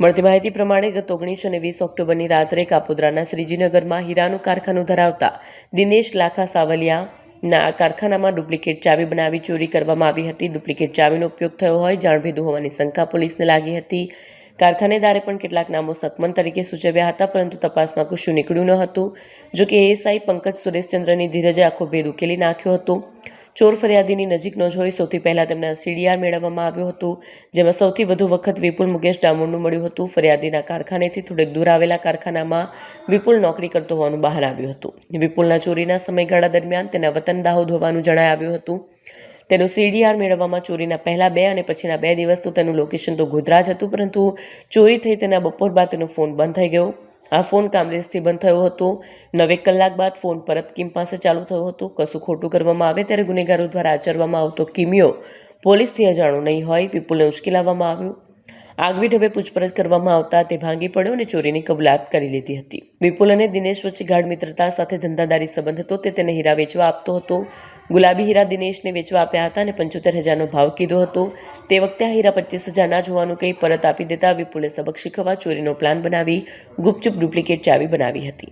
મળતી માહિતી પ્રમાણે ગત 19 અને 20 ઓક્ટોબરની રાત્રે કાપોદ્રાના શ્રીજીનગરમાં હીરાનું કારખાનું ધરાવતા દિનેશ લાખા સાવલિયાના કારખાનામાં ડુપ્લિકેટ ચાવી બનાવી ચોરી કરવામાં આવી હતી. ડુપ્લિકેટ ચાવીનો ઉપયોગ થયો હોય જાણભેદુ હોવાની શંકા પોલીસને લાગી હતી. કારખાનેદારે પણ કેટલાક નામો શકમન તરીકે સૂચવ્યા હતા, પરંતુ તપાસમાં કશું નીકળ્યું ન હતું. જોકે એએસઆઈ પંકજ સુરેશચંદ્રની ધીરજે આખો ભેદ ઉકેલી નાખ્યો હતો. ચોર ફરિયાદીની નજીક ન જોઈ સૌથી પહેલાં તેમના સીડીઆર મેળવવામાં આવ્યું હતું, જેમાં સૌથી વધુ વખત વિપુલ મુકેશ ડામોરનું મળ્યું હતું. ફરિયાદીના કારખાનેથી થોડેક દૂર આવેલા કારખાનામાં વિપુલ નોકરી કરતો હોવાનું બહાર આવ્યું હતું. વિપુલના ચોરીના સમયગાળા દરમિયાન તેના વતન દાહોદ હોવાનું જણાય આવ્યું હતું. તેનું સીડીઆર મેળવવામાં ચોરીના પહેલા 2 અને પછીના 2 દિવસ તો તેનું લોકેશન તો ગોધરા જ હતું, પરંતુ ચોરી થઈ તેના બપોર બાદ તેનો ફોન બંધ થઈ ગયો. આ ફોન કામરેજથી બંધ થયો હતો. 9 કલાક બાદ ફોન પરત કિમ પાસે ચાલુ થયો હતો. કશું ખોટું કરવામાં આવે ત્યારે ગુનેગારો દ્વારા આચરવામાં આવતો કિમિયો પોલીસથી અજાણો નહીં હોય. વિપુલને ઉશ્કેરવામાં આવ્યો. આગવી ઢબે પૂછપરછ કરવામાં આવતા તે ભાંગી પડ્યો અને ચોરીની કબૂલાત કરી લીધી હતી. વિપુલ અને દિનેશ વચ્ચે ગાઢ મિત્રતા સાથે ધંધાદારી સંબંધ હતો. તે તેને હીરા વેચવા આપતો હતો. ગુલાબી હીરા દિનેશને વેચવા આપ્યા હતા અને 75,000નો ભાવ કીધો હતો. તે વખતે આ હીરા 25,000ના જ હોવાનું કહી પરત આપી દેતા વિપુલે સબક શીખવવા ચોરીનો પ્લાન બનાવી ગુપચુપ ડુપ્લિકેટ ચાવી બનાવી હતી.